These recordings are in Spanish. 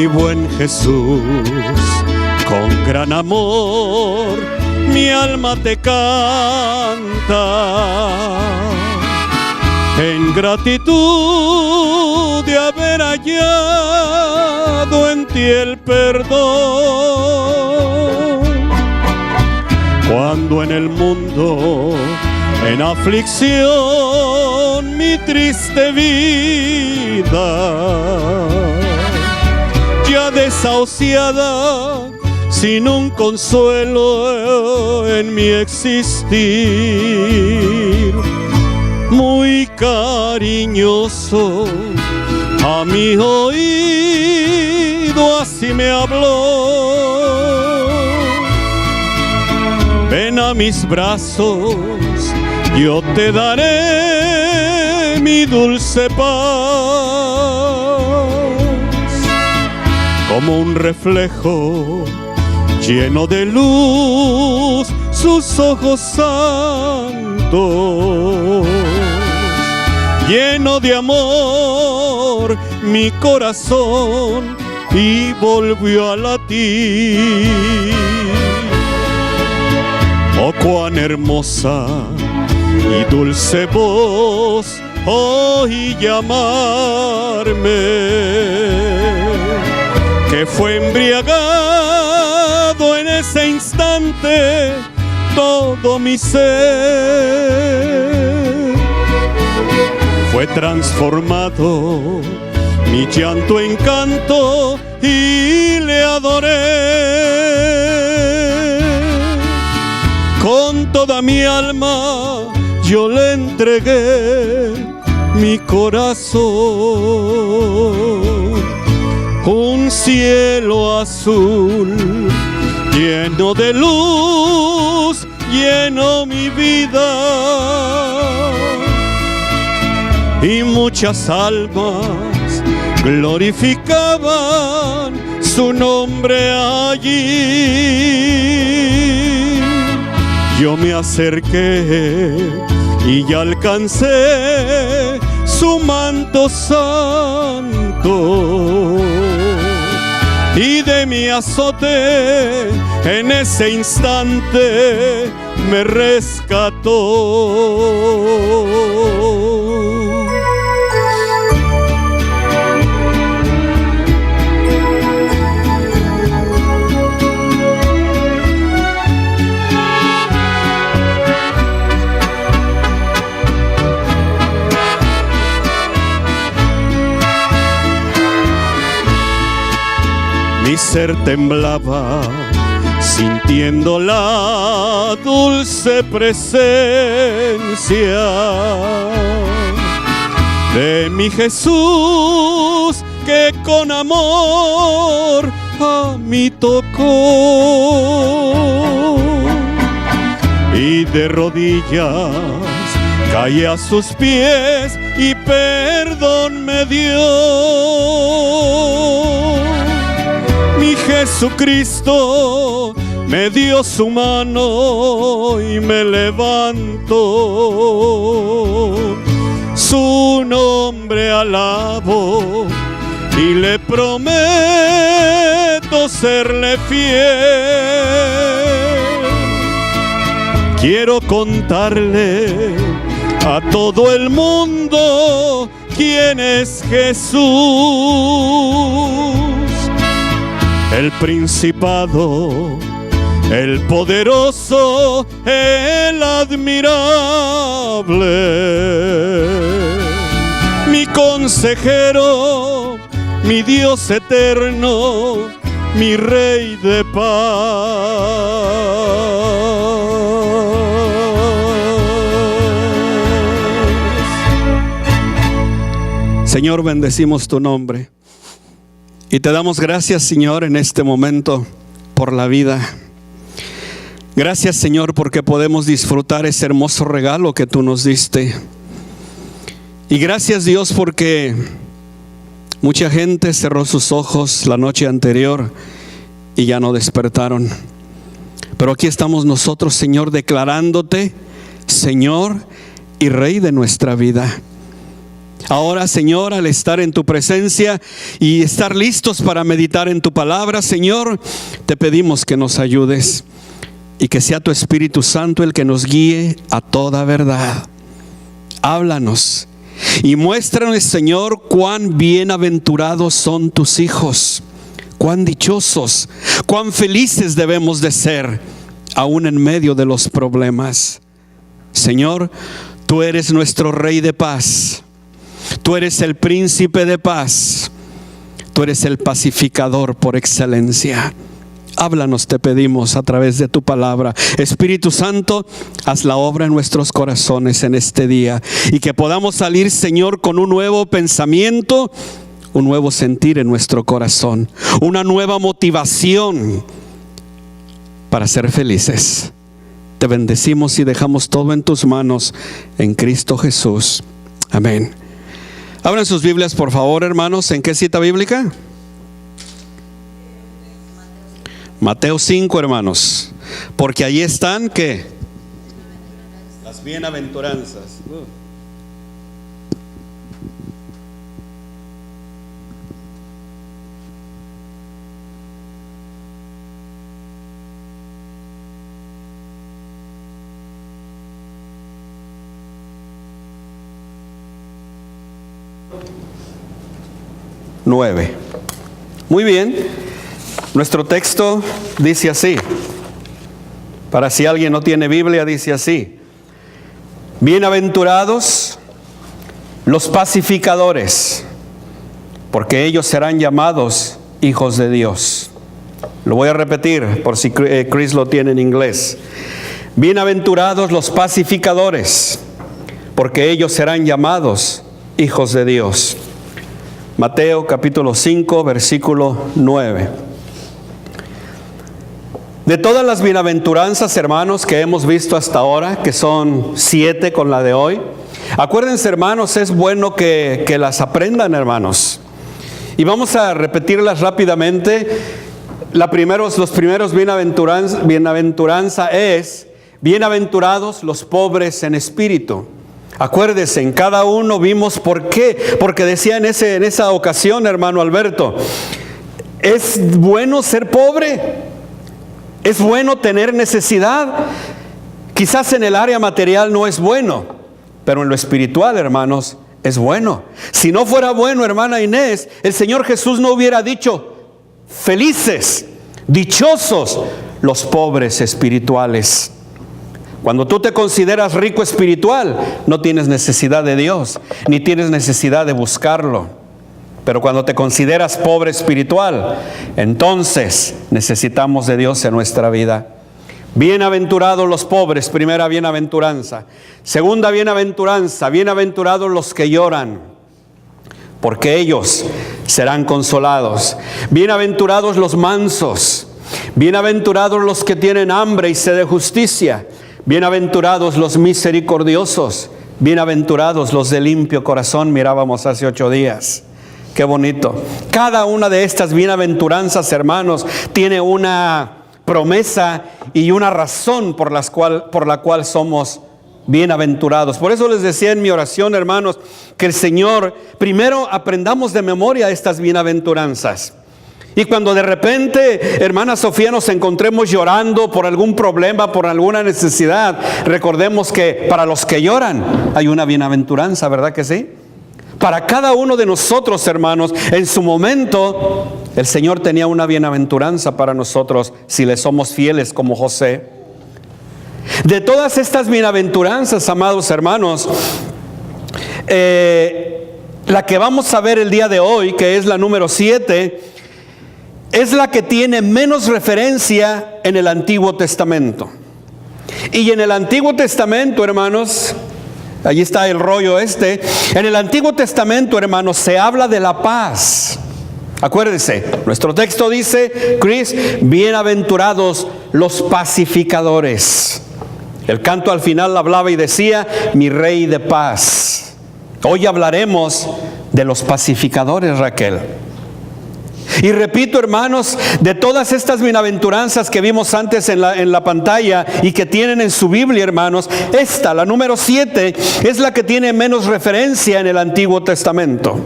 mi buen Jesús, con gran amor mi alma te canta, en gratitud de haber hallado en ti el perdón. Cuando en el mundo, en aflicción, mi triste vida ya desahuciada, sin un consuelo en mi existir, muy cariñoso a mi oído así me habló: ven a mis brazos, yo te daré mi dulce paz. Como un reflejo lleno de luz, sus ojos santos, lleno de amor mi corazón, y volvió a latir. Oh, cuán hermosa y dulce voz oí llamarme, que fue embriagado en ese instante todo mi ser. Fue transformado mi llanto en canto y le adoré. Con toda mi alma yo le entregué mi corazón. Un cielo azul lleno de luz llenó mi vida, y muchas almas glorificaban su nombre allí. Yo me acerqué y ya alcancé su manto santo, y de mi azote en ese instante me rescató. Mi ser temblaba sintiendo la dulce presencia de mi Jesús, que con amor a mí tocó, y de rodillas caí a sus pies y perdón me dio. Mi Jesucristo me dio su mano y me levantó. Su nombre alabo y le prometo serle fiel. Quiero contarle a todo el mundo quién es Jesús. El principado, el poderoso, el admirable, mi consejero, mi Dios eterno, mi Rey de paz. Señor, bendecimos tu nombre. Y te damos gracias, Señor, en este momento por la vida. Gracias, Señor, porque podemos disfrutar ese hermoso regalo que tú nos diste. Y gracias, Dios, porque mucha gente cerró sus ojos la noche anterior y ya no despertaron. Pero aquí estamos nosotros, Señor, declarándote Señor y Rey de nuestra vida. Ahora, Señor, al estar en tu presencia y estar listos para meditar en tu palabra, Señor, te pedimos que nos ayudes y que sea tu Espíritu Santo el que nos guíe a toda verdad. Háblanos y muéstranos, Señor, cuán bienaventurados son tus hijos, cuán dichosos, cuán felices debemos de ser, aún en medio de los problemas. Señor, tú eres nuestro Rey de paz. Tú eres el príncipe de paz. Tú eres el pacificador por excelencia. Háblanos, te pedimos, a través de tu palabra. Espíritu Santo, haz la obra en nuestros corazones en este día. Y que podamos salir, Señor, con un nuevo pensamiento, un nuevo sentir en nuestro corazón, una nueva motivación para ser felices. Te bendecimos y dejamos todo en tus manos, en Cristo Jesús. Amén. Abran sus Biblias, por favor, hermanos. ¿En qué cita bíblica? Mateo 5, hermanos. Porque ahí están, ¿qué? Las bienaventuranzas. Nueve. Muy bien. Nuestro texto dice así. Para si alguien no tiene Biblia, dice así: bienaventurados los pacificadores, porque ellos serán llamados hijos de Dios. Lo voy a repetir por si Chris lo tiene en inglés. Bienaventurados los pacificadores, porque ellos serán llamados hijos de Dios. Mateo capítulo 5, versículo 9. De todas las bienaventuranzas, hermanos, que hemos visto hasta ahora, que son 7 con la de hoy, acuérdense, hermanos, es bueno que las aprendan, hermanos. Y vamos a repetirlas rápidamente. Los primeros bienaventuranza es: bienaventurados los pobres en espíritu. Acuérdense, en cada uno vimos por qué. Porque decía en esa ocasión, hermano Alberto, es bueno ser pobre, es bueno tener necesidad. Quizás en el área material no es bueno, pero en lo espiritual, hermanos, es bueno. Si no fuera bueno, hermana Inés, el Señor Jesús no hubiera dicho: felices, dichosos los pobres espirituales. Cuando tú te consideras rico espiritual, no tienes necesidad de Dios, ni tienes necesidad de buscarlo. Pero cuando te consideras pobre espiritual, entonces necesitamos de Dios en nuestra vida. Bienaventurados los pobres, primera bienaventuranza. Segunda bienaventuranza: bienaventurados los que lloran, porque ellos serán consolados. Bienaventurados los mansos, bienaventurados los que tienen hambre y sed de justicia. Bienaventurados los misericordiosos, bienaventurados los de limpio corazón. Mirábamos hace 8 días. Qué bonito. Cada una de estas bienaventuranzas, hermanos, tiene una promesa y una razón por la cual somos bienaventurados. Por eso les decía en mi oración, hermanos, que el Señor, primero aprendamos de memoria estas bienaventuranzas. Y cuando de repente, hermana Sofía, nos encontremos llorando por algún problema, por alguna necesidad, recordemos que para los que lloran hay una bienaventuranza, ¿verdad que sí? Para cada uno de nosotros, hermanos, en su momento, el Señor tenía una bienaventuranza para nosotros, si le somos fieles como José. De todas estas bienaventuranzas, amados hermanos, la que vamos a ver el día de hoy, que es la número 7, es la que tiene menos referencia en el Antiguo Testamento. Y en el Antiguo Testamento, hermanos, allí está el rollo en el Antiguo Testamento, hermanos, se habla de la paz. Acuérdense, nuestro texto dice, Chris, bienaventurados los pacificadores. El canto al final hablaba y decía: mi Rey de paz. Hoy hablaremos de los pacificadores, Raquel. Y repito, hermanos, de todas estas bienaventuranzas que vimos antes en la pantalla y que tienen en su Biblia, hermanos, esta, la número 7, es la que tiene menos referencia en el Antiguo Testamento.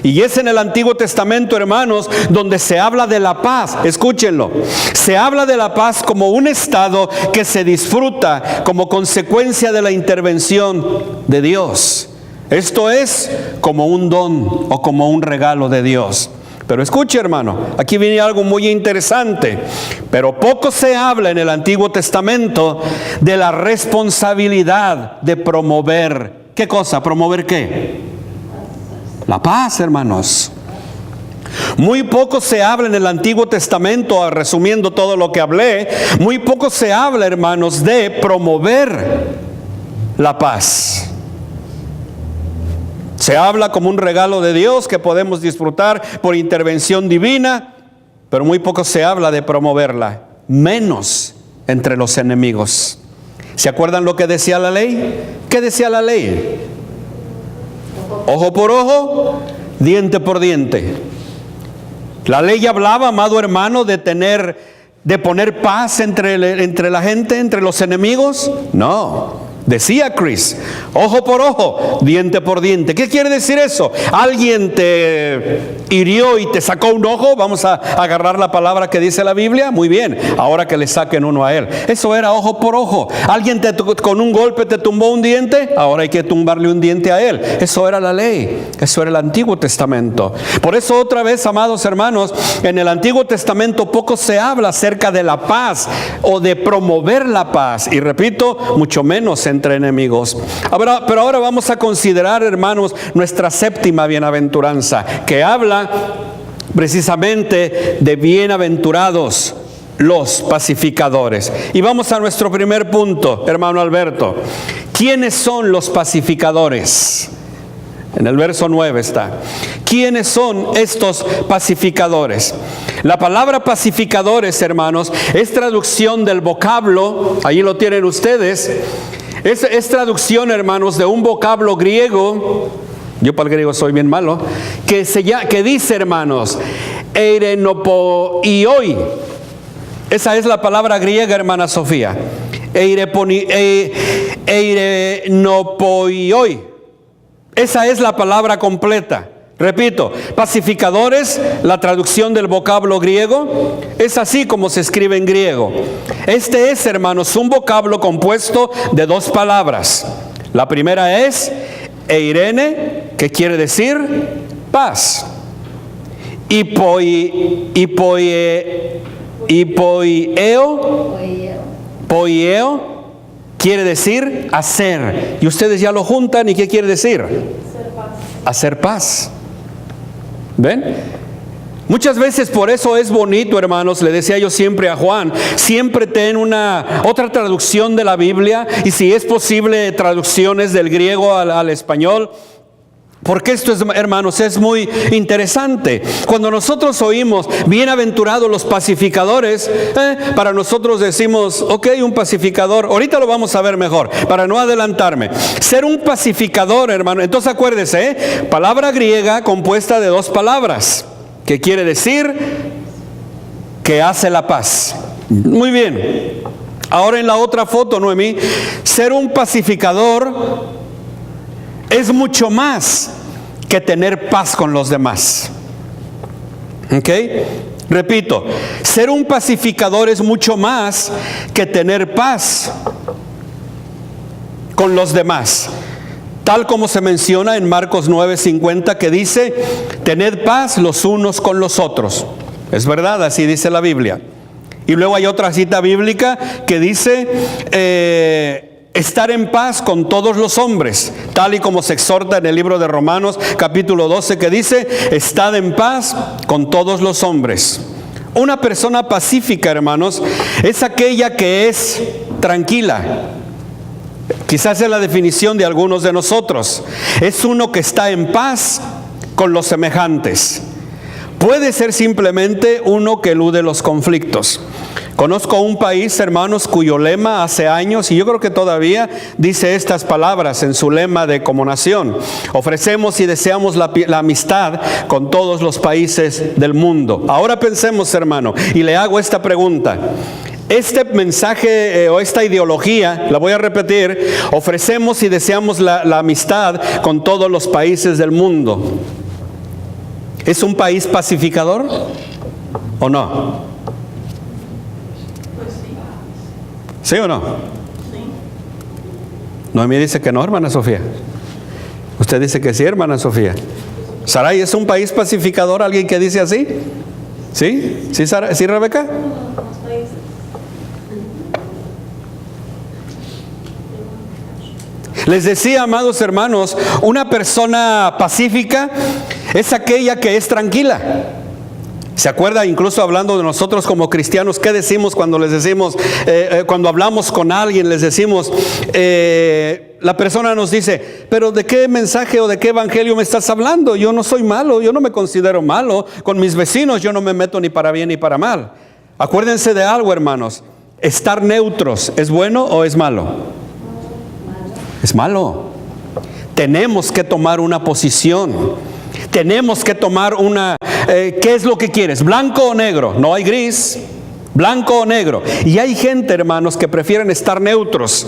Y es en el Antiguo Testamento, hermanos, donde se habla de la paz. Escúchenlo. Se habla de la paz como un estado que se disfruta como consecuencia de la intervención de Dios. Esto es como un don o como un regalo de Dios. Pero escuche, hermano, aquí viene algo muy interesante. Pero poco se habla en el Antiguo Testamento de la responsabilidad de promover. ¿Qué cosa? ¿Promover qué? La paz, hermanos. Muy poco se habla en el Antiguo Testamento, resumiendo todo lo que hablé, muy poco se habla, hermanos, de promover la paz. Se habla como un regalo de Dios que podemos disfrutar por intervención divina, pero muy poco se habla de promoverla, menos entre los enemigos. ¿Se acuerdan lo que decía la ley? ¿Qué decía la ley? Ojo por ojo, diente por diente. La ley hablaba, amado hermano, de poner paz entre la gente, entre los enemigos. No. Decía Chris, ojo por ojo, diente por diente. ¿Qué quiere decir eso? Alguien te hirió y te sacó un ojo. Vamos a agarrar la palabra que dice la Biblia. Muy bien, ahora que le saquen uno a él. Eso era ojo por ojo. Alguien con un golpe te tumbó un diente. Ahora hay que tumbarle un diente a él. Eso era la ley. Eso era el Antiguo Testamento. Por eso otra vez, amados hermanos, en el Antiguo Testamento poco se habla acerca de la paz o de promover la paz. Y repito, mucho menos entre enemigos. Pero ahora vamos a considerar, hermanos, nuestra séptima bienaventuranza, que habla precisamente de bienaventurados los pacificadores. Y vamos a nuestro primer punto, hermano Alberto. ¿Quiénes son los pacificadores? En el verso 9 está. ¿Quiénes son estos pacificadores? La palabra pacificadores, hermanos, es traducción del vocablo, ahí lo tienen ustedes. Es traducción, hermanos, de un vocablo griego. Yo para el griego soy bien malo. Que dice, hermanos, eirenopoioi. Esa es la palabra griega, hermana Sofía. Eirenopoioi. Esa es la palabra completa. Repito, pacificadores, la traducción del vocablo griego, es así como se escribe en griego. Este es, hermanos, un vocablo compuesto de dos palabras. La primera es eirene, que quiere decir paz. Poieo quiere decir hacer. Y ustedes ya lo juntan, ¿y qué quiere decir? Hacer paz. ¿Ven? Muchas veces por eso es bonito, hermanos, le decía yo siempre a Juan, siempre ten otra traducción de la Biblia, y si es posible traducciones del griego al español, porque esto es, hermanos, es muy interesante. Cuando nosotros oímos bienaventurados los pacificadores, para nosotros decimos, ok, un pacificador, ahorita lo vamos a ver mejor, para no adelantarme. Ser un pacificador, hermano, entonces acuérdese, palabra griega compuesta de dos palabras, que quiere decir que hace la paz. Muy bien. Ahora en la otra foto, Noemí, ser un pacificador es mucho más que tener paz con los demás. ¿Ok? Repito, ser un pacificador es mucho más que tener paz con los demás. Tal como se menciona en Marcos 9:50, que dice, tened paz los unos con los otros. Es verdad, así dice la Biblia. Y luego hay otra cita bíblica que dice, estar en paz con todos los hombres, tal y como se exhorta en el libro de Romanos capítulo 12, que dice, estad en paz con todos los hombres. Una persona pacífica, hermanos, es aquella que es tranquila. Quizás es la definición de algunos de nosotros. Es uno que está en paz con los semejantes. Puede ser simplemente uno que elude los conflictos. Conozco un país, hermanos, cuyo lema hace años, y yo creo que todavía dice estas palabras en su lema de como nación: ofrecemos y deseamos la amistad con todos los países del mundo. Ahora pensemos, hermano, y le hago esta pregunta. Este mensaje o esta ideología, la voy a repetir: ofrecemos y deseamos la amistad con todos los países del mundo. ¿Es un país pacificador o no? ¿Sí o no? Noemí dice que no, hermana Sofía. Usted dice que sí, hermana Sofía. ¿Saray es un país pacificador? ¿Alguien que dice así? ¿Sí? ¿Sí, ¿Sí, Rebeca? Les decía, amados hermanos, una persona pacífica es aquella que es tranquila. ¿Se acuerda? Incluso hablando de nosotros como cristianos, ¿qué decimos cuando les decimos, cuando hablamos con alguien, les decimos, la persona nos dice, pero ¿de qué mensaje o de qué evangelio me estás hablando? Yo no soy malo, yo no me considero malo, con mis vecinos yo no me meto ni para bien ni para mal. Acuérdense de algo, hermanos: estar neutros, ¿es bueno o es malo? Es malo. Tenemos que tomar una posición. Tenemos que tomar una, ¿qué es lo que quieres? ¿Blanco o negro? No hay gris. Blanco o negro. Y hay gente, hermanos, que prefieren estar neutros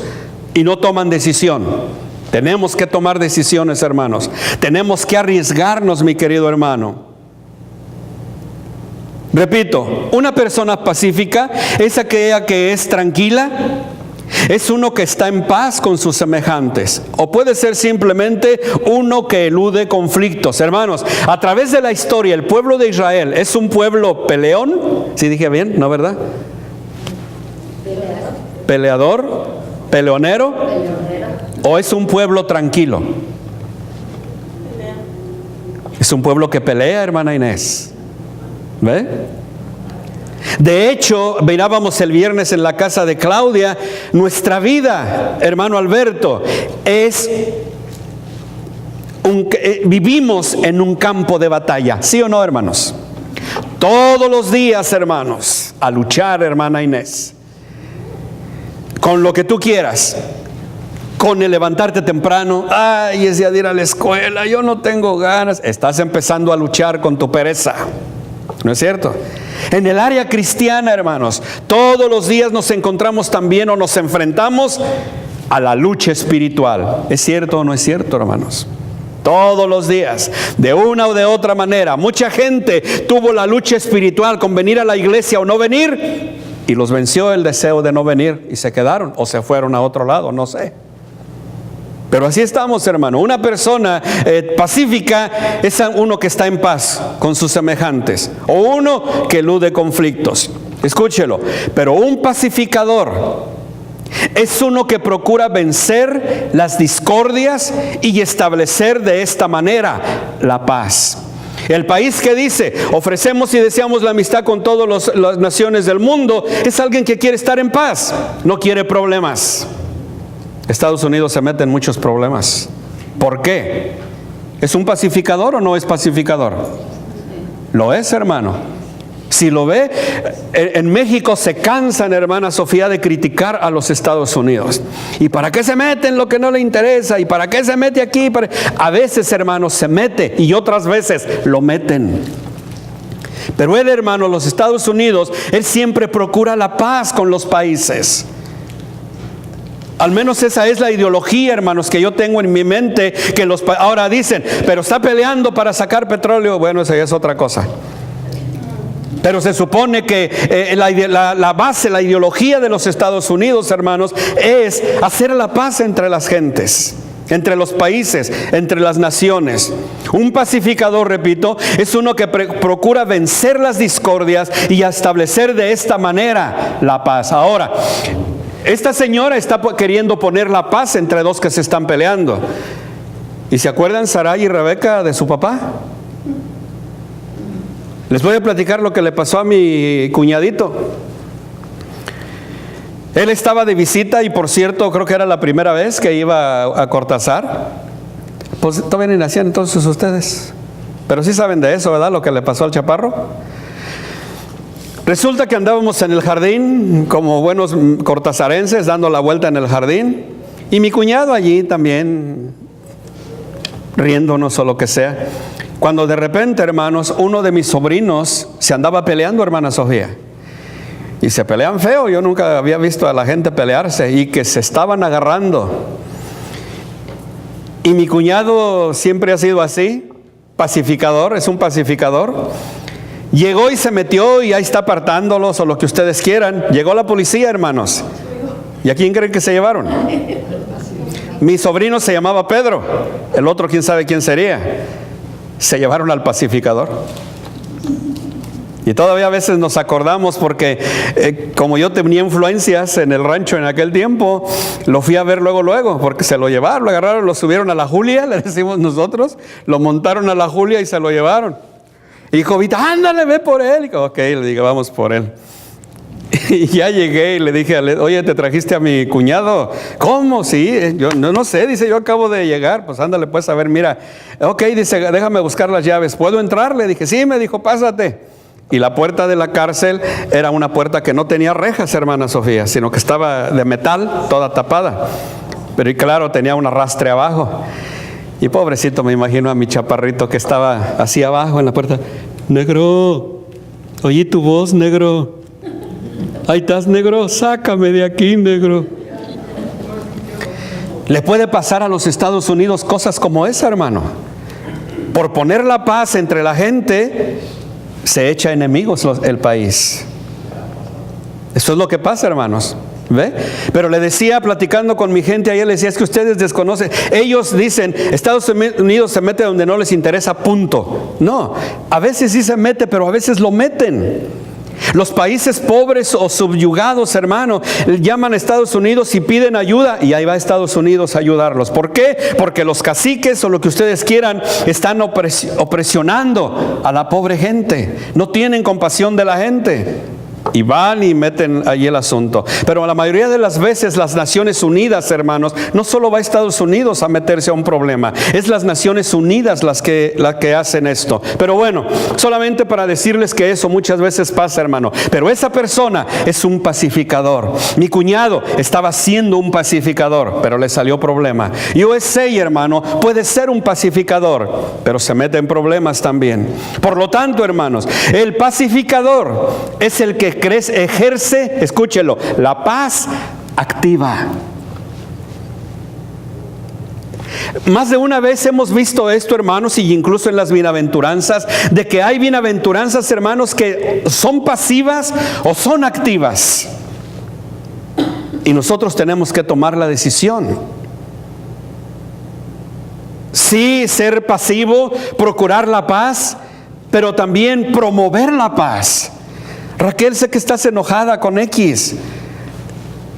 y no toman decisión. Tenemos que tomar decisiones, hermanos. Tenemos que arriesgarnos, mi querido hermano. Repito, una persona pacífica es aquella que es tranquila. Es uno que está en paz con sus semejantes, o puede ser simplemente uno que elude conflictos. Hermanos, a través de la historia, el pueblo de Israel es un pueblo peleón. ¿Sí dije bien? ¿No, verdad? Peleador, peleonero, o es un pueblo tranquilo. Es un pueblo que pelea, hermana Inés. ¿Ve? De hecho, mirábamos el viernes en la casa de Claudia, nuestra vida, hermano Alberto, es vivimos en un campo de batalla, ¿sí o no, hermanos? Todos los días, hermanos, a luchar, hermana Inés, con lo que tú quieras. Con el levantarte temprano, ay, es día de ir a la escuela, yo no tengo ganas. Estás empezando a luchar con tu pereza, ¿no es cierto? En el área cristiana, hermanos, todos los días nos encontramos también o nos enfrentamos a la lucha espiritual. ¿Es cierto o no es cierto, hermanos? Todos los días, de una o de otra manera. Mucha gente tuvo la lucha espiritual con venir a la iglesia o no venir, y los venció el deseo de no venir y se quedaron o se fueron a otro lado, no sé. Pero así estamos, hermano. Una persona pacífica es uno que está en paz con sus semejantes, o uno que elude conflictos. Escúchelo. Pero un pacificador es uno que procura vencer las discordias y establecer de esta manera la paz. El país que dice, ofrecemos y deseamos la amistad con todas las naciones del mundo, es alguien que quiere estar en paz, no quiere problemas. Estados Unidos se mete en muchos problemas. ¿Por qué? ¿Es un pacificador o no es pacificador? Lo es, hermano. Si lo ve, en México se cansan, hermana Sofía, de criticar a los Estados Unidos. ¿Y para qué se mete en lo que no le interesa? ¿Y para qué se mete aquí? A veces, hermanos, se mete y otras veces lo meten. Pero él, hermano, los Estados Unidos, él siempre procura la paz con los países. Al menos esa es la ideología, hermanos, que yo tengo en mi mente, que ahora dicen, pero está peleando para sacar petróleo. Bueno, esa ya es otra cosa. Pero se supone que la base, la ideología de los Estados Unidos, hermanos, es hacer la paz entre las gentes, entre los países, entre las naciones. Un pacificador, repito, es uno que procura vencer las discordias y establecer de esta manera la paz. Ahora, esta señora está queriendo poner la paz entre dos que se están peleando. ¿Y se acuerdan Sarai y Rebeca de su papá? Les voy a platicar lo que le pasó a mi cuñadito. Él estaba de visita y, por cierto, creo que era la primera vez que iba a Cortázar. Pues todavía ni nacían entonces ustedes, pero sí saben de eso, ¿verdad? Lo que le pasó al chaparro. Resulta que andábamos en el jardín como buenos cortazarenses, dando la vuelta en el jardín, y mi cuñado allí también riéndonos o lo que sea, cuando de repente, hermanos, uno de mis sobrinos se andaba peleando, hermana Sofía, y se pelean feo. Yo nunca había visto a la gente pelearse, y que se estaban agarrando. Y mi cuñado siempre ha sido así, pacificador, es un pacificador. Llegó y se metió y ahí está apartándolos o lo que ustedes quieran. Llegó la policía, hermanos. ¿Y a quién creen que se llevaron? Mi sobrino se llamaba Pedro, el otro quién sabe quién sería. Se llevaron al pacificador. Y todavía a veces nos acordamos porque como yo tenía influencias en el rancho en aquel tiempo, lo fui a ver luego, porque se lo llevaron, lo agarraron, lo subieron a la Julia, le decimos nosotros, lo montaron a la Julia y se lo llevaron. Y dijo Vita, ándale, ve por él. Y ok, le dije, vamos por él. Y ya llegué y le dije, oye, ¿te trajiste a mi cuñado? ¿Cómo? Sí, yo no sé, dice, yo acabo de llegar. Pues ándale, pues a ver, mira. Ok, dice, déjame buscar las llaves. ¿Puedo entrar? Le dije, sí, me dijo, pásate. Y la puerta de la cárcel era una puerta que no tenía rejas, hermana Sofía, sino que estaba de metal, toda tapada. Pero y claro, tenía un arrastre abajo. Y pobrecito, me imagino a mi chaparrito que estaba así abajo en la puerta. Negro, oí tu voz, negro. Ahí estás, negro, sácame de aquí, negro. Le puede pasar a los Estados Unidos cosas como esa, hermano. Por poner la paz entre la gente, se echa enemigos el país. Eso es lo que pasa, hermanos. ¿Ve? Pero le decía, platicando con mi gente ayer, le decía, es que ustedes desconocen. Ellos dicen, Estados Unidos se mete donde no les interesa, punto. No, a veces sí se mete, pero a veces lo meten. Los países pobres o subyugados, hermano, llaman a Estados Unidos y piden ayuda, y ahí va Estados Unidos a ayudarlos. ¿Por qué? Porque los caciques o lo que ustedes quieran están opresionando a la pobre gente. No tienen compasión de la gente. Y van y meten allí el asunto. Pero la mayoría de las veces las Naciones Unidas, hermanos, no solo va a Estados Unidos a meterse a un problema, es las Naciones Unidas las que hacen esto. Pero bueno, solamente para decirles que eso muchas veces pasa, hermano. Pero esa persona es un pacificador. Mi cuñado estaba siendo un pacificador, pero le salió problema. USA, hermano, puede ser un pacificador, pero se mete en problemas también. Por lo tanto, hermanos, el pacificador es el que ejerce, escúchelo, la paz activa. Más de una vez hemos visto esto, hermanos, y incluso en las bienaventuranzas, de que hay bienaventuranzas, hermanos, que son pasivas o son activas. Y nosotros tenemos que tomar la decisión. Sí, ser pasivo, procurar la paz, pero también promover la paz. Raquel, sé que estás enojada con X.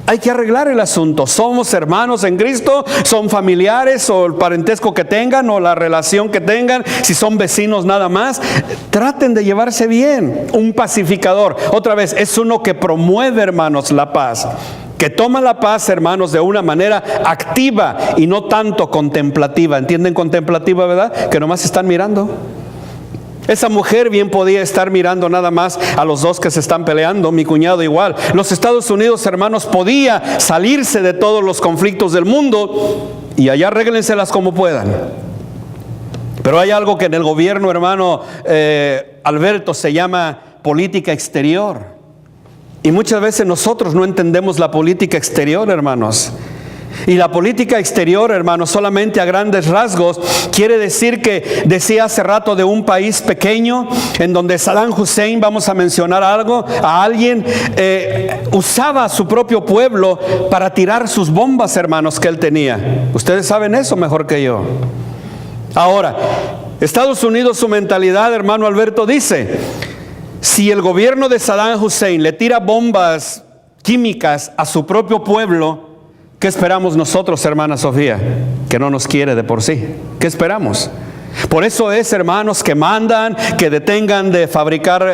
Hay que arreglar el asunto. Somos hermanos en Cristo, son familiares o el parentesco que tengan o la relación que tengan, si son vecinos nada más, traten de llevarse bien. Un pacificador, otra vez, es uno que promueve, hermanos, la paz, que toma la paz, hermanos, de una manera activa y no tanto contemplativa. ¿Entienden contemplativa, verdad? Que nomás están mirando. Esa mujer bien podía estar mirando nada más a los dos que se están peleando, mi cuñado igual. Los Estados Unidos, hermanos, podía salirse de todos los conflictos del mundo y allá arréglenselas como puedan. Pero hay algo que en el gobierno, hermano Alberto, se llama política exterior. Y muchas veces nosotros no entendemos la política exterior, hermanos. Y la política exterior, hermanos, solamente a grandes rasgos, quiere decir que decía hace rato de un país pequeño, en donde Saddam Hussein, vamos a mencionar algo, a alguien, usaba a su propio pueblo para tirar sus bombas, hermanos, que él tenía. Ustedes saben eso mejor que yo. Ahora, Estados Unidos, su mentalidad, hermano Alberto, dice, si el gobierno de Saddam Hussein le tira bombas químicas a su propio pueblo, ¿qué esperamos nosotros, hermana Sofía? Que no nos quiere de por sí. ¿Qué esperamos? Por eso es, hermanos, que mandan que detengan de fabricar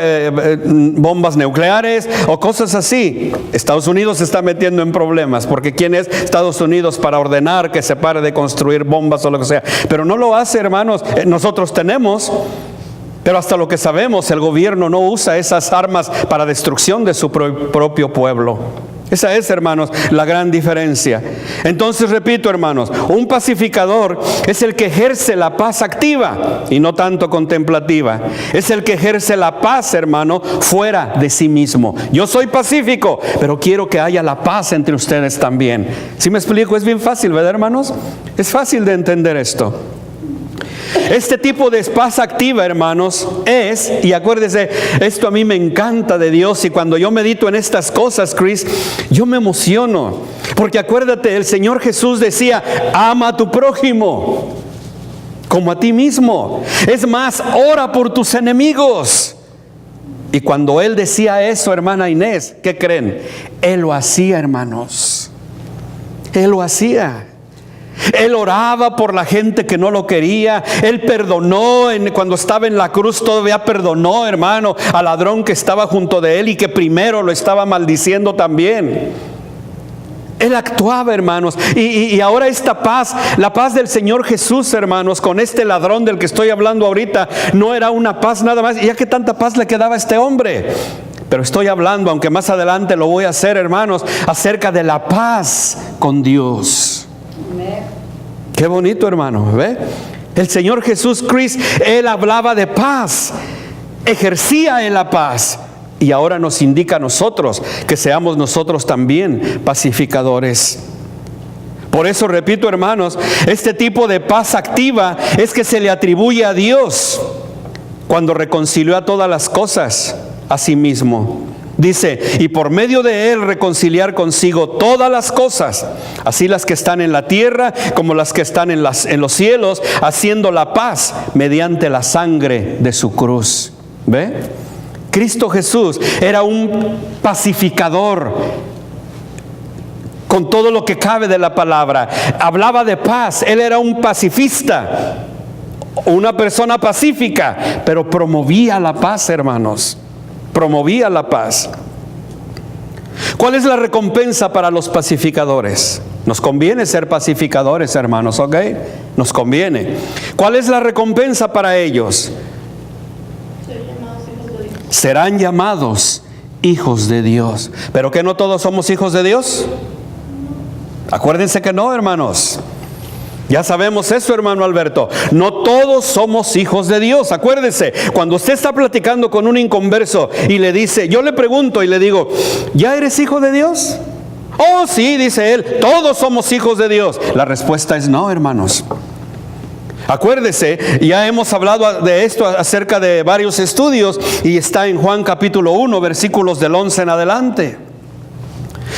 bombas nucleares o cosas así. Estados Unidos se está metiendo en problemas, porque ¿quién es Estados Unidos para ordenar que se pare de construir bombas o lo que sea? Pero no lo hace, hermanos. Nosotros tenemos, Pero hasta lo que sabemos, el gobierno no usa esas armas para destrucción de su propio pueblo. Esa es, hermanos, la gran diferencia. Entonces, repito, hermanos, un pacificador es el que ejerce la paz activa y no tanto contemplativa. Es el que ejerce la paz, hermano, fuera de sí mismo. Yo soy pacífico, pero quiero que haya la paz entre ustedes también. ¿Sí me explico? Es bien fácil, ¿verdad, hermanos? Es fácil de entender esto. Este tipo de paz activa, hermanos, es, y acuérdese, esto a mí me encanta de Dios, y cuando yo medito en estas cosas, Chris, yo me emociono, porque acuérdate, el Señor Jesús decía, ama a tu prójimo como a ti mismo. Es más, ora por tus enemigos. Y cuando Él decía eso, hermana Inés, ¿qué creen? Él lo hacía, hermanos. Él lo hacía. Él oraba por la gente que no lo quería. Él perdonó, cuando estaba en la cruz todavía perdonó, hermano, al ladrón que estaba junto de él y que primero lo estaba maldiciendo también. Él actuaba, hermanos, y ahora esta paz, la paz del Señor Jesús, hermanos, con este ladrón del que estoy hablando ahorita, no era una paz nada más, ya que tanta paz le quedaba a este hombre. Pero estoy hablando, aunque más adelante lo voy a hacer, hermanos, acerca de la paz con Dios. Qué bonito, hermano, ¿ve? El Señor Jesús Cristo, Él hablaba de paz, ejercía en la paz, y ahora nos indica a nosotros que seamos nosotros también pacificadores. Por eso repito, hermanos, este tipo de paz activa es que se le atribuye a Dios cuando reconcilió a todas las cosas a sí mismo. Dice, y por medio de Él reconciliar consigo todas las cosas, así las que están en la tierra como las que están en los cielos, haciendo la paz mediante la sangre de su cruz. ¿Ve? Cristo Jesús era un pacificador con todo lo que cabe de la palabra. Hablaba de paz. Él era un pacifista, una persona pacífica, pero promovía la paz, hermanos. Promovía la paz. ¿Cuál es la recompensa para los pacificadores? Nos conviene ser pacificadores, hermanos, ¿ok? Nos conviene. ¿Cuál es la recompensa para ellos? Serán llamados hijos de Dios. ¿Pero que no todos somos hijos de Dios? Acuérdense que no, hermanos. Ya sabemos eso, hermano Alberto. No todos somos hijos de Dios. Acuérdese, cuando usted está platicando con un inconverso y le dice, yo le pregunto y le digo, ¿ya eres hijo de Dios? Oh, sí, dice él, todos somos hijos de Dios. La respuesta es no, hermanos. Acuérdese, ya hemos hablado de esto acerca de varios estudios y está en Juan capítulo 1, versículos del 11 en adelante.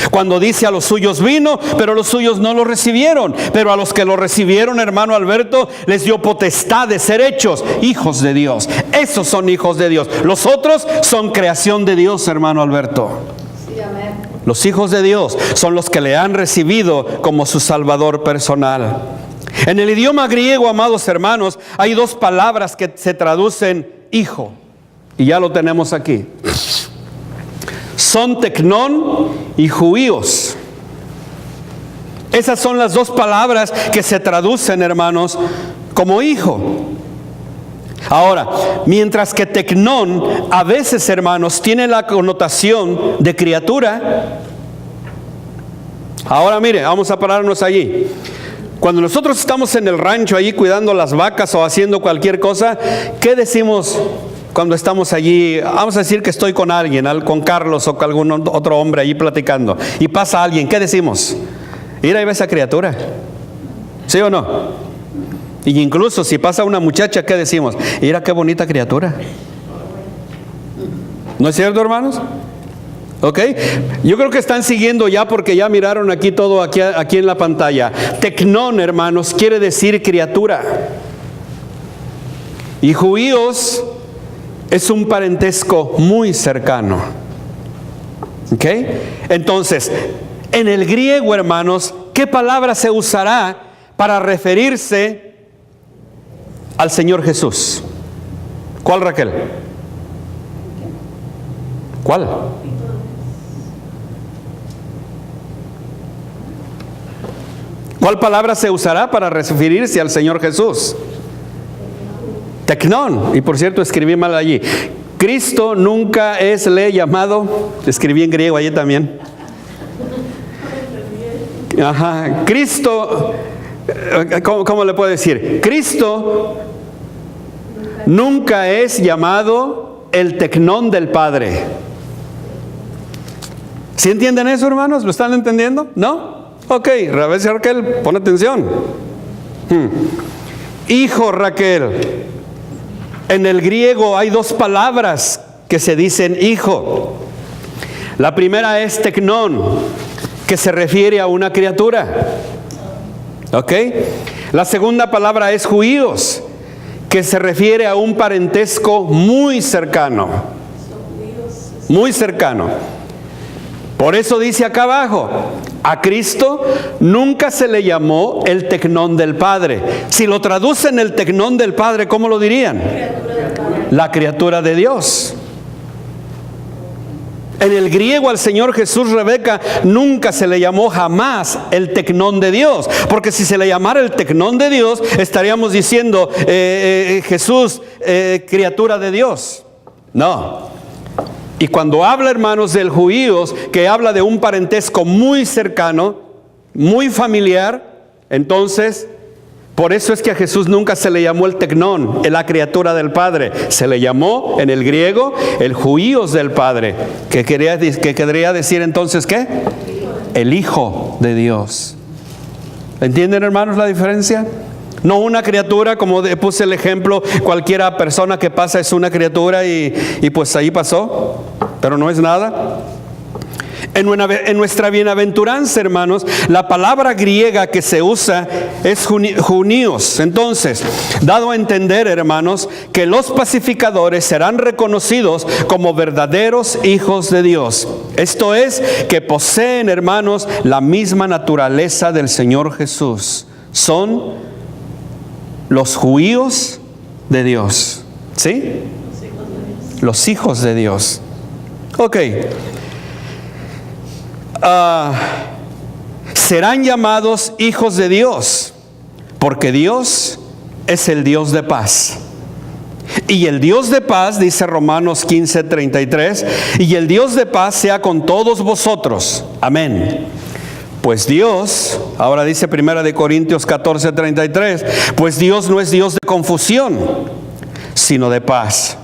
Cuando dice a los suyos vino, pero los suyos no lo recibieron. Pero a los que lo recibieron, hermano Alberto, les dio potestad de ser hechos hijos de Dios. Esos son hijos de Dios. Los otros son creación de Dios, hermano Alberto. Sí, amén. Los hijos de Dios son los que le han recibido como su Salvador personal. En el idioma griego, amados hermanos, hay dos palabras que se traducen hijo. Y ya lo tenemos aquí. Son tecnón y juíos. Esas son las dos palabras que se traducen, hermanos, como hijo. Ahora, mientras que tecnón a veces, hermanos, tiene la connotación de criatura. Ahora mire, vamos a pararnos allí. Cuando nosotros estamos en el rancho allí cuidando las vacas o haciendo cualquier cosa, ¿qué decimos? Cuando estamos allí, vamos a decir que estoy con alguien, con Carlos o con algún otro hombre allí platicando, y pasa alguien, ¿qué decimos? Mira, ahí va esa criatura. ¿Sí o no? Y incluso si pasa una muchacha, ¿qué decimos? Mira qué bonita criatura. ¿No es cierto, hermanos? ¿Ok? Yo creo que están siguiendo ya porque ya miraron aquí todo aquí en la pantalla. Tecnón, hermanos, quiere decir criatura. Y juíos es un parentesco muy cercano. ¿Ok? Entonces, en el griego, hermanos, ¿qué palabra se usará para referirse al Señor Jesús? ¿Cuál, Raquel? ¿Cuál? ¿Cuál palabra se usará para referirse al Señor Jesús? Tecnón. Y por cierto, escribí mal allí. Cristo nunca es llamado, escribí en griego allí también. Ajá, Cristo, ¿cómo le puedo decir? Cristo nunca es llamado el tecnón del Padre. ¿Sí entienden eso, hermanos? ¿Lo están entendiendo? ¿No? Ok, Raquel, pon atención. Hijo, Raquel. En el griego hay dos palabras que se dicen hijo. La primera es tecnón, que se refiere a una criatura. ¿Ok? La segunda palabra es huíos, que se refiere a un parentesco muy cercano. Muy cercano. Por eso dice acá abajo, a Cristo nunca se le llamó el tecnón del Padre. Si lo traducen el tecnón del Padre, ¿cómo lo dirían? La criatura de Dios. En el griego al Señor Jesús, Rebeca, nunca se le llamó jamás el tecnón de Dios. Porque si se le llamara el tecnón de Dios, estaríamos diciendo Jesús, criatura de Dios. No. Y cuando habla, hermanos, del huíos, que habla de un parentesco muy cercano, muy familiar, entonces, por eso es que a Jesús nunca se le llamó el tecnón, la criatura del Padre. Se le llamó en el griego el huíos del Padre, que querría decir entonces, ¿qué? El Hijo de Dios. ¿Entienden, hermanos, la diferencia? No una criatura, como puse el ejemplo, cualquiera persona que pasa es una criatura y pues ahí pasó, pero no es nada. En nuestra bienaventuranza, hermanos, la palabra griega que se usa es junios. Entonces, dado a entender, hermanos, que los pacificadores serán reconocidos como verdaderos hijos de Dios. Esto es, que poseen, hermanos, la misma naturaleza del Señor Jesús. Son los judíos de Dios. ¿Sí? Los hijos de Dios. Ok. Serán llamados hijos de Dios, porque Dios es el Dios de paz. Y el Dios de paz, dice Romanos 15:33, y el Dios de paz sea con todos vosotros. Amén. Pues Dios, ahora dice 1 Corintios 14:33, pues Dios no es Dios de confusión, sino de paz.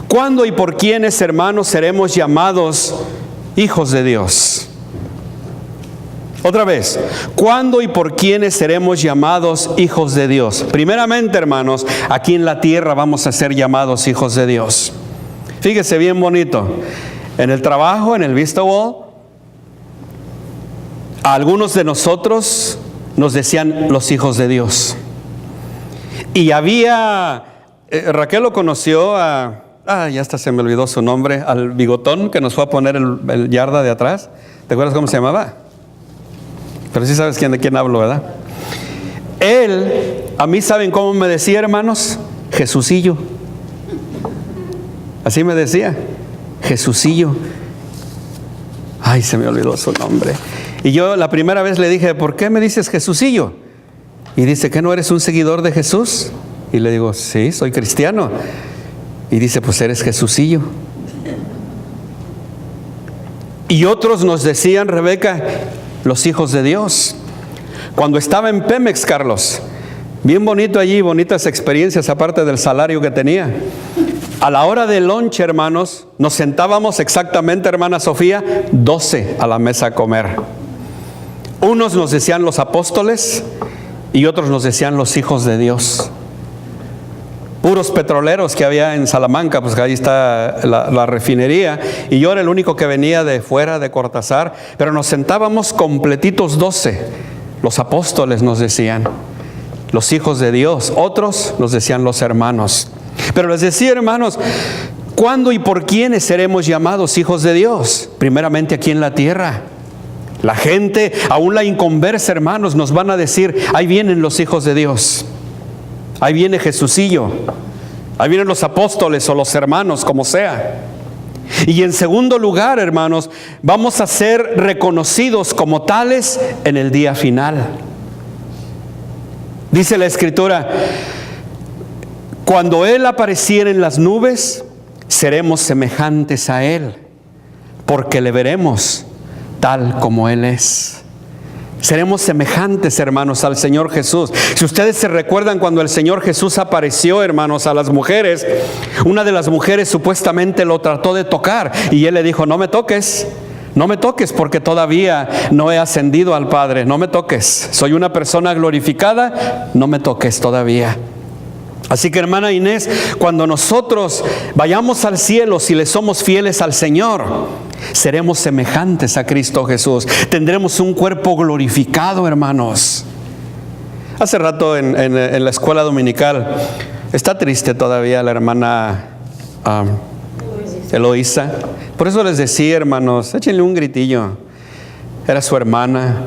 ¿Cuándo y por quiénes, hermanos, seremos llamados hijos de Dios? Otra vez, ¿cuándo y por quiénes seremos llamados hijos de Dios? Primeramente, hermanos, aquí en la tierra vamos a ser llamados hijos de Dios. Fíjese bien bonito. En el trabajo, en el Vista Wall, a algunos de nosotros nos decían los hijos de Dios. Y había, Raquel lo conoció ya hasta se me olvidó su nombre, al bigotón que nos fue a poner el yarda de atrás. ¿Te acuerdas cómo se llamaba? Pero sí sabes de quién hablo, ¿verdad? Él, a mí, ¿saben cómo me decía, hermanos? Jesucillo. Así me decía, Jesucillo. Ay, se me olvidó su nombre. Y yo la primera vez le dije, ¿por qué me dices Jesucillo? Y dice, ¿qué no eres un seguidor de Jesús? Y le digo, sí, soy cristiano. Y dice, pues eres Jesucillo. Y otros nos decían, Rebeca, los hijos de Dios. Cuando estaba en Pemex, Carlos, bien bonito allí, bonitas experiencias aparte del salario que tenía. A la hora del lunch, hermanos, nos sentábamos exactamente, hermana Sofía, 12 a la mesa a comer. Unos nos decían los apóstoles y otros nos decían los hijos de Dios. Puros petroleros que había en Salamanca, pues ahí está la refinería, y yo era el único que venía de fuera de Cortázar, pero nos sentábamos completitos 12. Los apóstoles nos decían, los hijos de Dios. Otros nos decían los hermanos. Pero les decía, hermanos, ¿cuándo y por quiénes seremos llamados hijos de Dios? Primeramente aquí en la tierra. La gente, aún la inconversa, hermanos, nos van a decir, ahí vienen los hijos de Dios. Ahí viene Jesucillo. Ahí vienen los apóstoles o los hermanos, como sea. Y en segundo lugar, hermanos, vamos a ser reconocidos como tales en el día final. Dice la Escritura, Cuando Él apareciere en las nubes, seremos semejantes a Él, porque le veremos tal como Él es. Seremos semejantes, hermanos, al Señor Jesús. Si ustedes se recuerdan cuando el Señor Jesús apareció, hermanos, a las mujeres, una de las mujeres supuestamente lo trató de tocar y Él le dijo: no me toques, no me toques, porque todavía no he ascendido al Padre. No me toques, soy una persona glorificada, no me toques todavía. Así que, hermana Inés, cuando nosotros vayamos al cielo, si le somos fieles al Señor, seremos semejantes a Cristo Jesús. Tendremos un cuerpo glorificado, hermanos. Hace rato en la escuela dominical, está triste todavía la hermana Eloísa. Por eso les decía, hermanos, échenle un gritillo. Era su hermana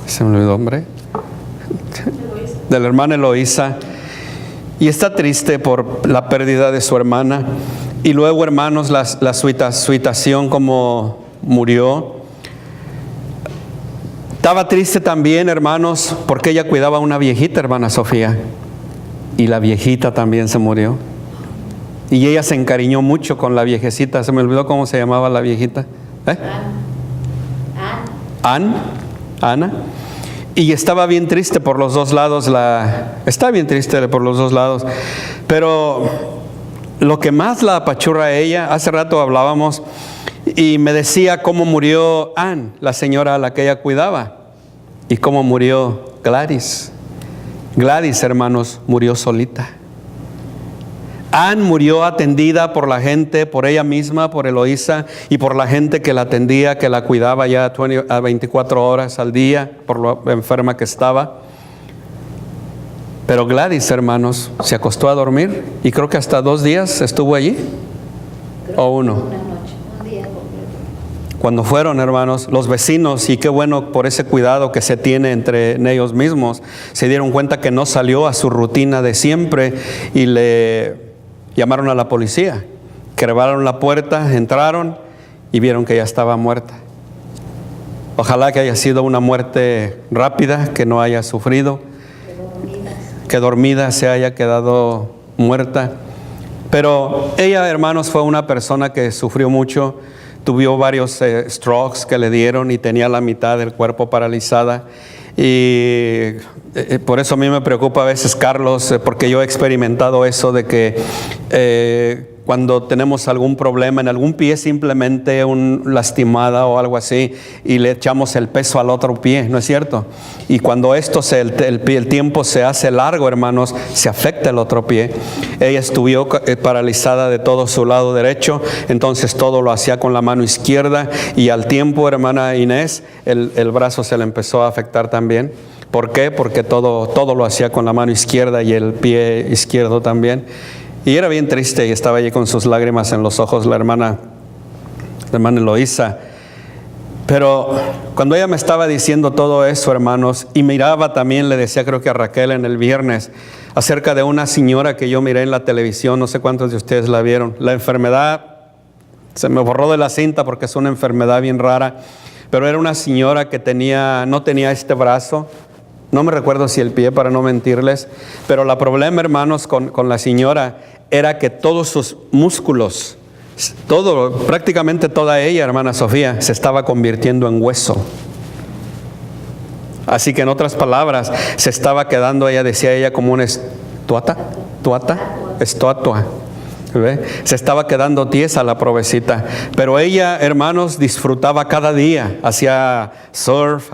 se me olvidó, hombre, de la hermana Eloísa, y está triste por la pérdida de su hermana. Y luego, hermanos, la situación como murió. Estaba triste también, hermanos, porque ella cuidaba a una viejita, hermana Sofía, y la viejita también se murió. Y ella se encariñó mucho con la viejecita. Se me olvidó cómo se llamaba la viejita. Ana. Y estaba bien triste por los dos lados. Está bien triste por los dos lados. Pero lo que más la apachurra a ella, hace rato hablábamos, y me decía cómo murió Ann, la señora a la que ella cuidaba, y cómo murió Gladys. Gladys, hermanos, murió solita. Ann murió atendida por la gente, por ella misma, por Eloísa, y por la gente que la atendía, que la cuidaba ya a 24 horas al día, por lo enferma que estaba. Pero Gladys, hermanos, se acostó a dormir, y creo que hasta 2 días estuvo allí, o 1. Una noche, un día completo. Cuando fueron, hermanos, los vecinos, y qué bueno por ese cuidado que se tiene entre ellos mismos, se dieron cuenta que no salió a su rutina de siempre, y le llamaron a la policía. Quebraron la puerta, entraron y vieron que ya estaba muerta. Ojalá que haya sido una muerte rápida, que no haya sufrido, que dormida se haya quedado muerta. Pero ella, hermanos, fue una persona que sufrió mucho. Tuvo varios strokes que le dieron y tenía la mitad del cuerpo paralizada. Y por eso a mí me preocupa a veces, Carlos, porque yo he experimentado eso de que cuando tenemos algún problema en algún pie, simplemente lastimada o algo así, y le echamos el peso al otro pie, ¿no es cierto? Y cuando el tiempo se hace largo, hermanos, se afecta el otro pie. Ella estuvo paralizada de todo su lado derecho, entonces todo lo hacía con la mano izquierda, y al tiempo, hermana Inés, el brazo se le empezó a afectar también. ¿Por qué? Porque todo lo hacía con la mano izquierda y el pie izquierdo también. Y era bien triste, y estaba allí con sus lágrimas en los ojos la hermana Eloísa. Pero cuando ella me estaba diciendo todo eso, hermanos, y miraba también, le decía, creo que a Raquel en el viernes, acerca de una señora que yo miré en la televisión, no sé cuántos de ustedes la vieron. La enfermedad se me borró de la cinta porque es una enfermedad bien rara, pero era una señora que no tenía este brazo. No me recuerdo si el pie, para no mentirles, pero el problema, hermanos, con la señora era que todos sus músculos, prácticamente toda ella, hermana Sofía, se estaba convirtiendo en hueso. Así que en otras palabras, se estaba quedando, ella decía ella, como una estatua. ¿Ve? Se estaba quedando tiesa la provecita. Pero ella, hermanos, disfrutaba cada día, hacía surf,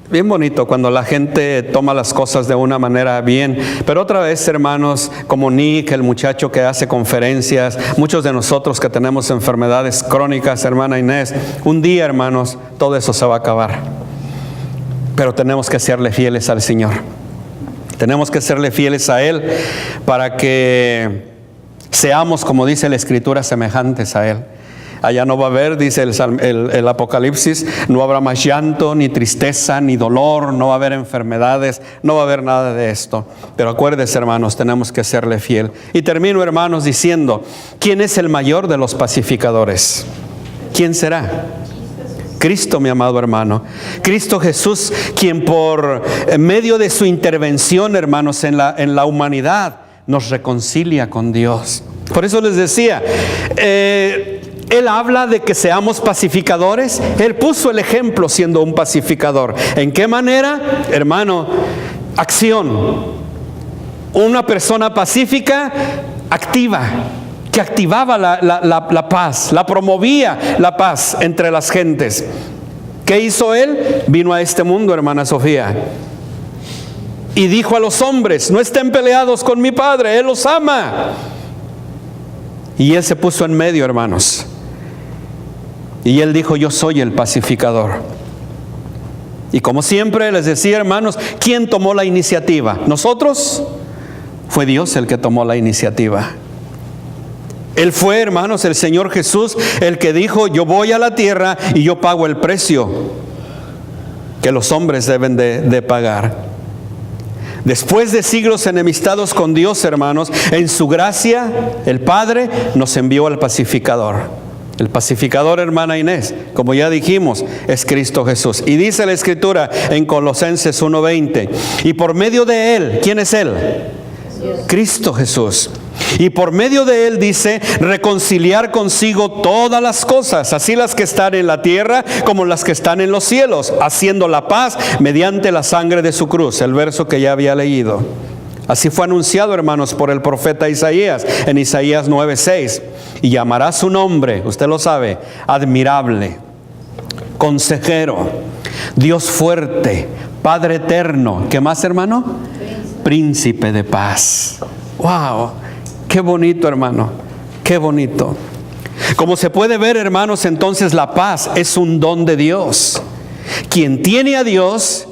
bien bonito cuando la gente toma las cosas de una manera bien. Pero otra vez, hermanos, como Nick, el muchacho que hace conferencias, muchos de nosotros que tenemos enfermedades crónicas, hermana Inés, un día, hermanos, todo eso se va a acabar. Pero tenemos que serle fieles al Señor. Tenemos que serle fieles a Él para que seamos, como dice la Escritura, semejantes a Él. Allá no va a haber, dice el Apocalipsis, no habrá más llanto, ni tristeza, ni dolor, no va a haber enfermedades, no va a haber nada de esto. Pero acuérdense, hermanos, tenemos que serle fiel. Y termino, hermanos, diciendo, ¿quién es el mayor de los pacificadores? ¿Quién será? Cristo, mi amado hermano. Cristo Jesús, quien por medio de su intervención, hermanos, en la humanidad, nos reconcilia con Dios. Por eso les decía, Él habla de que seamos pacificadores. Él puso el ejemplo siendo un pacificador. ¿En qué manera? Hermano, acción. Una persona pacífica, activa, que activaba la paz, la promovía la paz entre las gentes. ¿Qué hizo Él? Vino a este mundo, hermana Sofía, y dijo a los hombres: no estén peleados con mi Padre, Él los ama. Y Él se puso en medio, hermanos, y Él dijo: yo soy el pacificador. Y como siempre les decía, hermanos, ¿quién tomó la iniciativa? ¿Nosotros? Fue Dios el que tomó la iniciativa. Él fue, hermanos, el Señor Jesús, el que dijo: yo voy a la tierra y yo pago el precio que los hombres deben de pagar. Después de siglos enemistados con Dios, hermanos, en su gracia, el Padre nos envió al pacificador. El pacificador, hermana Inés, como ya dijimos, es Cristo Jesús. Y dice la Escritura en Colosenses 1:20, y por medio de Él, ¿quién es Él? Cristo Jesús. Y por medio de Él, dice, reconciliar consigo todas las cosas, así las que están en la tierra como las que están en los cielos, haciendo la paz mediante la sangre de su cruz. El verso que ya había leído. Así fue anunciado, hermanos, por el profeta Isaías, en Isaías 9:6. Y llamará su nombre, usted lo sabe, admirable, consejero, Dios fuerte, Padre eterno. ¿Qué más, hermano? Príncipe de paz. ¡Wow! ¡Qué bonito, hermano! ¡Qué bonito! Como se puede ver, hermanos, entonces la paz es un don de Dios. Quien tiene a Dios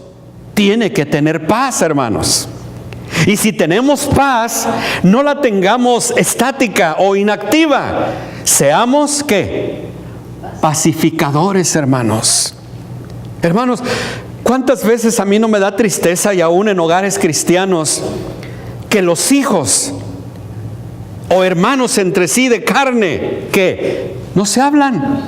tiene que tener paz, hermanos. Y si tenemos paz, no la tengamos estática o inactiva. Seamos, ¿qué? Pacificadores, hermanos. Hermanos, ¿cuántas veces a mí no me da tristeza, y aún en hogares cristianos, que los hijos o hermanos entre sí de carne, que no se hablan?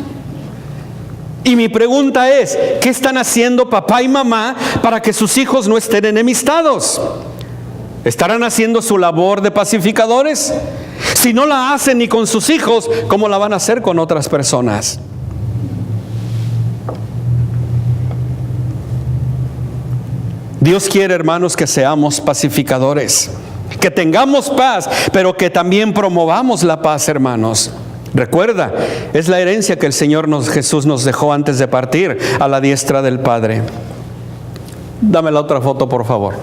Y mi pregunta es, ¿qué están haciendo papá y mamá para que sus hijos no estén enemistados? ¿Estarán haciendo su labor de pacificadores? Si no la hacen ni con sus hijos, ¿cómo la van a hacer con otras personas? Dios quiere, hermanos, que seamos pacificadores, que tengamos paz, pero que también promovamos la paz, hermanos. Recuerda, es la herencia que el Señor Jesús nos dejó antes de partir a la diestra del Padre. Dame la otra foto, por favor.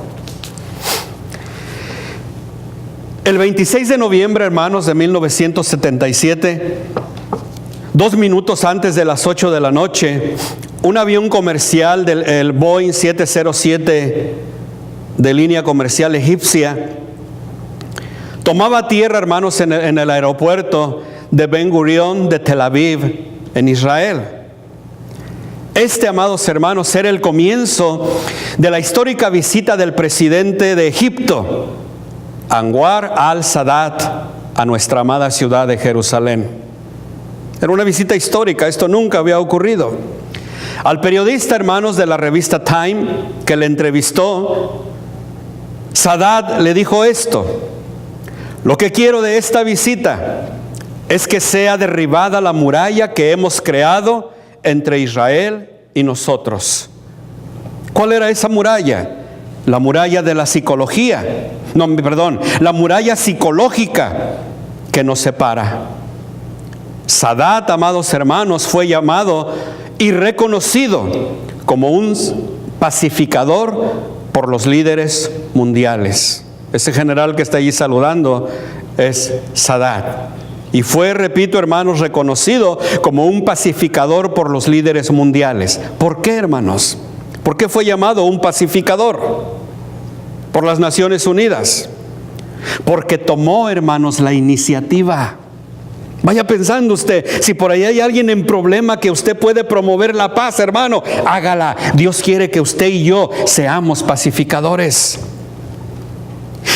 El 26 de noviembre, hermanos, de 1977, 2 minutos antes de las 8 de la noche, un avión comercial del Boeing 707 de línea comercial egipcia tomaba tierra, hermanos, en el aeropuerto de Ben Gurion de Tel Aviv, en Israel. Amados hermanos, era el comienzo de la histórica visita del presidente de Egipto, Anwar al-Sadat, a nuestra amada ciudad de Jerusalén. Era una visita histórica, esto nunca había ocurrido. Al periodista, hermanos, de la revista Time, que le entrevistó, Sadat le dijo esto: lo que quiero de esta visita es que sea derribada la muralla que hemos creado entre Israel y nosotros. ¿Cuál era esa muralla? La muralla de la psicología. La muralla psicológica que nos separa. Sadat, amados hermanos, fue llamado y reconocido como un pacificador por los líderes mundiales. Ese general que está allí saludando es Sadat. Y fue, repito, hermanos, reconocido como un pacificador por los líderes mundiales. ¿Por qué, hermanos? ¿Por qué fue llamado un pacificador por las Naciones Unidas? Porque tomó, hermanos, la iniciativa. Vaya pensando usted, si por ahí hay alguien en problema que usted puede promover la paz, hermano, hágala. Dios quiere que usted y yo seamos pacificadores.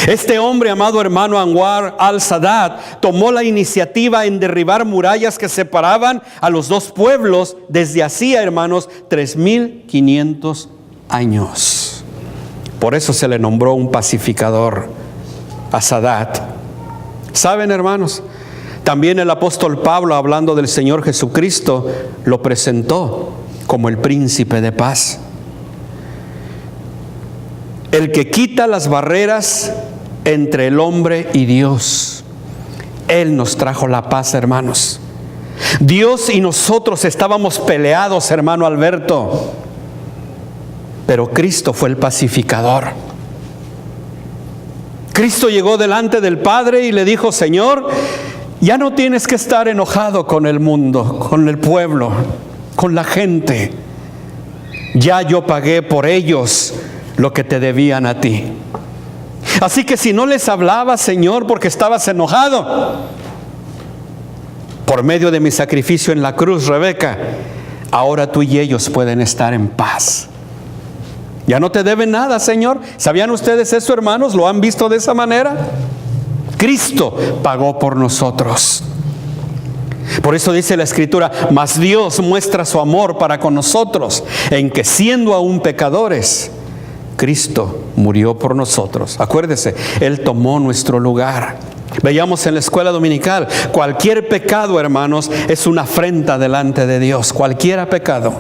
Este hombre, amado hermano Anwar al-Sadat, tomó la iniciativa en derribar murallas que separaban a los dos pueblos desde hacía, hermanos, 3,500 años. Por eso se le nombró un pacificador a Sadat. ¿Saben, hermanos? También el apóstol Pablo, hablando del Señor Jesucristo, lo presentó como el príncipe de paz. El que quita las barreras entre el hombre y Dios. Él nos trajo la paz, hermanos. Dios y nosotros estábamos peleados, hermano Alberto, pero Cristo fue el pacificador. Cristo llegó delante del Padre y le dijo: Señor, ya no tienes que estar enojado con el mundo, con el pueblo, con la gente. Ya yo pagué por ellos lo que te debían a ti. Así que si no les hablabas, Señor, porque estabas enojado, por medio de mi sacrificio en la cruz, Rebeca, ahora tú y ellos pueden estar en paz. Ya no te deben nada, Señor. ¿Sabían ustedes eso, hermanos? ¿Lo han visto de esa manera? Cristo pagó por nosotros. Por eso dice la Escritura: mas Dios muestra su amor para con nosotros, en que siendo aún pecadores, Cristo murió por nosotros. Acuérdese, Él tomó nuestro lugar. Veíamos en la escuela dominical, cualquier pecado, hermanos, es una afrenta delante de Dios. Cualquier pecado.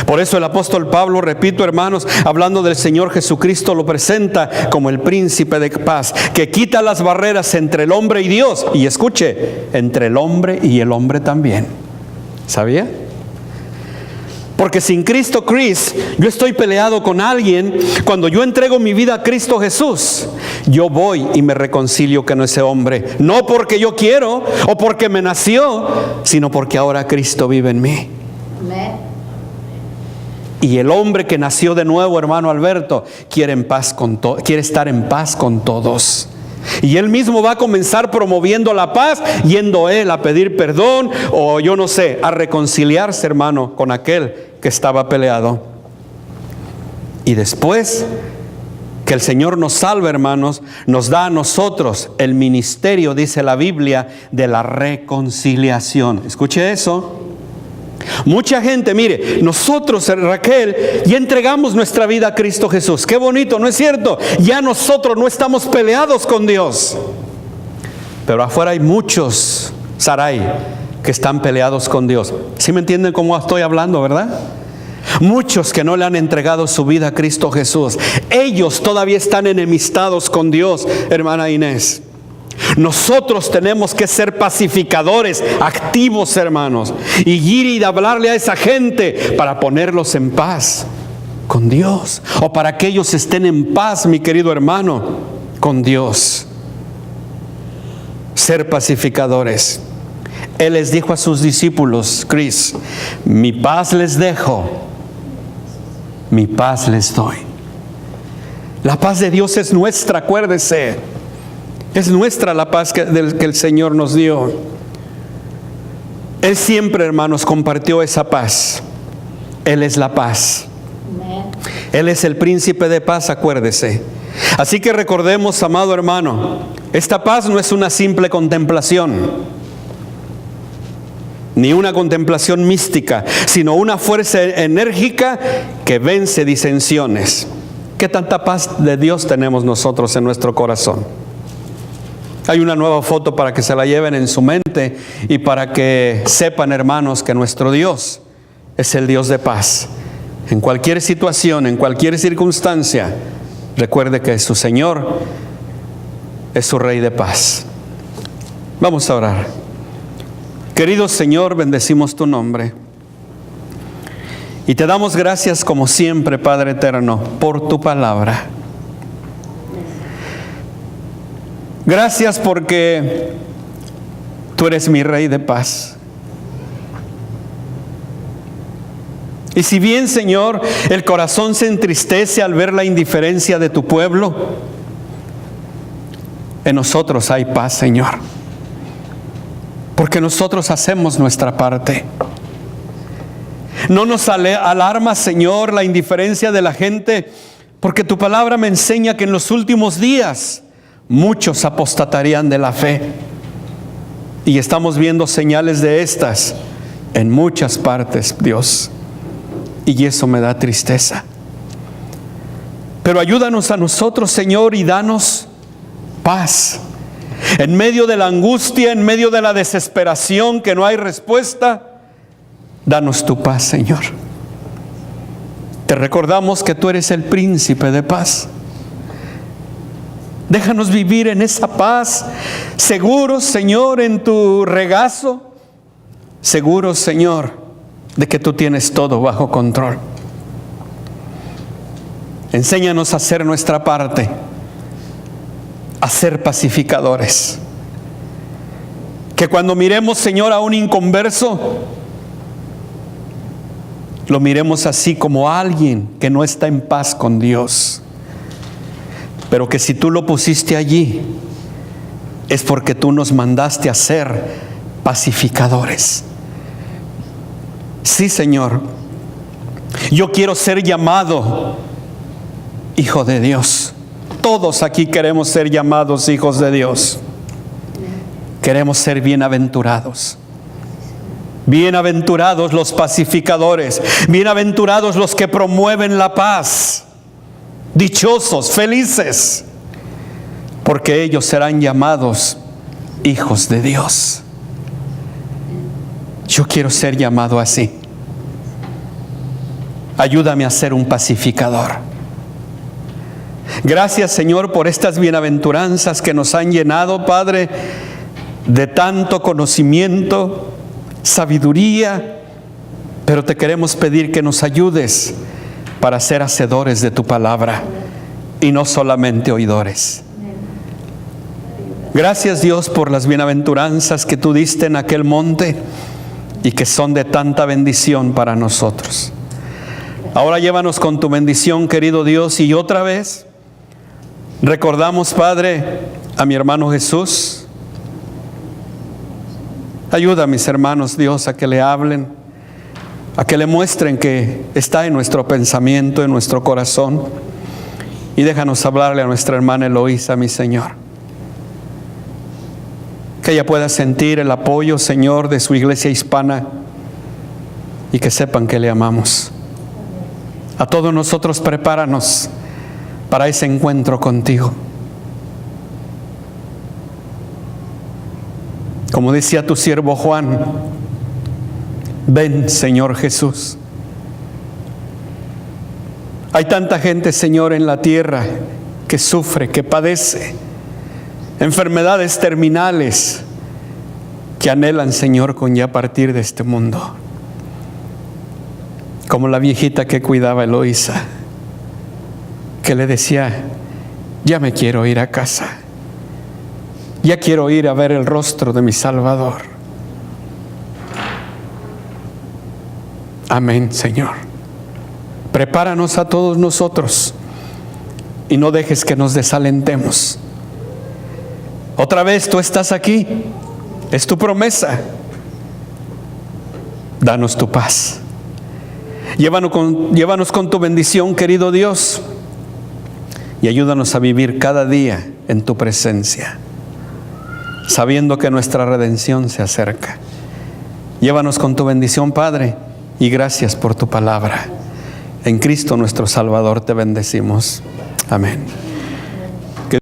Por eso el apóstol Pablo, repito, hermanos, hablando del Señor Jesucristo, lo presenta como el príncipe de paz, que quita las barreras entre el hombre y Dios. Y escuche, entre el hombre y el hombre también. ¿Sabía? Porque sin Cristo, yo estoy peleado con alguien. Cuando yo entrego mi vida a Cristo Jesús, yo voy y me reconcilio con ese hombre. No porque yo quiero o porque me nació, sino porque ahora Cristo vive en mí. Amén. Y el hombre que nació de nuevo, hermano Alberto, quiere estar en paz con todos. Y él mismo va a comenzar promoviendo la paz, yendo él a pedir perdón o yo no sé, a reconciliarse, hermano, con aquel que estaba peleado. Y después que el Señor nos salve, hermanos, nos da a nosotros el ministerio, dice la Biblia, de la reconciliación. Escuche eso. Mucha gente, mire, nosotros, Raquel, ya entregamos nuestra vida a Cristo Jesús. Qué bonito, ¿no es cierto? Ya nosotros no estamos peleados con Dios. Pero afuera hay muchos, Sarai, que están peleados con Dios. ¿Sí me entienden cómo estoy hablando, verdad? Muchos que no le han entregado su vida a Cristo Jesús. Ellos todavía están enemistados con Dios, hermana Inés. Nosotros tenemos que ser pacificadores activos, hermanos, y ir y hablarle a esa gente para ponerlos en paz con Dios, o para que ellos estén en paz, mi querido hermano, con Dios. Ser pacificadores. Él les dijo a sus discípulos, Cris: mi paz les dejo, mi paz les doy. La paz de Dios es nuestra, acuérdese. Es nuestra la paz que el Señor nos dio. Él siempre, hermanos, compartió esa paz. Él es la paz. Amén. Él es el príncipe de paz, acuérdese. Así que recordemos, amado hermano, esta paz no es una simple contemplación, ni una contemplación mística, sino una fuerza enérgica que vence disensiones. ¿Qué tanta paz de Dios tenemos nosotros en nuestro corazón? Hay una nueva foto para que se la lleven en su mente y para que sepan, hermanos, que nuestro Dios es el Dios de paz. En cualquier situación, en cualquier circunstancia, recuerde que su Señor es su Rey de paz. Vamos a orar. Querido Señor, bendecimos tu nombre. Y te damos gracias como siempre, Padre eterno, por tu palabra. Gracias porque tú eres mi Rey de paz. Y si bien, Señor, el corazón se entristece al ver la indiferencia de tu pueblo, en nosotros hay paz, Señor. Porque nosotros hacemos nuestra parte. No nos alarma, Señor, la indiferencia de la gente, Porque tu palabra me enseña que en los últimos días muchos apostatarían de la fe. Y estamos viendo señales de estas en muchas partes, Dios. Y eso me da tristeza. Pero ayúdanos a nosotros, Señor, y danos paz. En medio de la angustia, en medio de la desesperación, que no hay respuesta, danos tu paz, Señor. Te recordamos que tú eres el príncipe de paz. Déjanos vivir en esa paz, seguros, Señor, en tu regazo, seguros, Señor, de que tú tienes todo bajo control. Enséñanos a hacer nuestra parte, a ser pacificadores. Que cuando miremos, Señor, a un inconverso, lo miremos así como alguien que no está en paz con Dios. Pero que si tú lo pusiste allí, es porque tú nos mandaste a ser pacificadores. Sí, Señor, yo quiero ser llamado hijo de Dios. Todos aquí queremos ser llamados hijos de Dios. Queremos ser bienaventurados. Bienaventurados los pacificadores, bienaventurados los que promueven la paz. Dichosos, felices, porque ellos serán llamados hijos de Dios. Yo quiero ser llamado así. Ayúdame a ser un pacificador. Gracias, Señor, por estas bienaventuranzas que nos han llenado, Padre, de tanto conocimiento, sabiduría, pero te queremos pedir que nos ayudes para ser hacedores de tu palabra y no solamente oidores. Gracias, Dios, por las bienaventuranzas que tú diste en aquel monte y que son de tanta bendición para nosotros. Ahora llévanos con tu bendición, querido Dios, y otra vez recordamos, Padre, a mi hermano Jesús. Ayuda a mis hermanos, Dios, a que le hablen, a que le muestren que está en nuestro pensamiento, en nuestro corazón. Y déjanos hablarle a nuestra hermana Eloísa, mi Señor. Que ella pueda sentir el apoyo, Señor, de su iglesia hispana y que sepan que le amamos. A todos nosotros prepáranos para ese encuentro contigo. Como decía tu siervo Juan, ven, Señor Jesús. Hay tanta gente, Señor, en la tierra que sufre, que padece enfermedades terminales, que anhelan, Señor, con ya partir de este mundo. Como la viejita que cuidaba a Eloísa, que le decía, ya me quiero ir a casa. Ya quiero ir a ver el rostro de mi Salvador. Amén, Señor. Prepáranos a todos nosotros y no dejes que nos desalentemos. Otra vez tú estás aquí, es tu promesa. Danos tu paz. Llévanos con tu bendición, querido Dios, y ayúdanos a vivir cada día en tu presencia, sabiendo que nuestra redención se acerca. Llévanos con tu bendición, Padre, y gracias por tu palabra. En Cristo nuestro Salvador te bendecimos. Amén.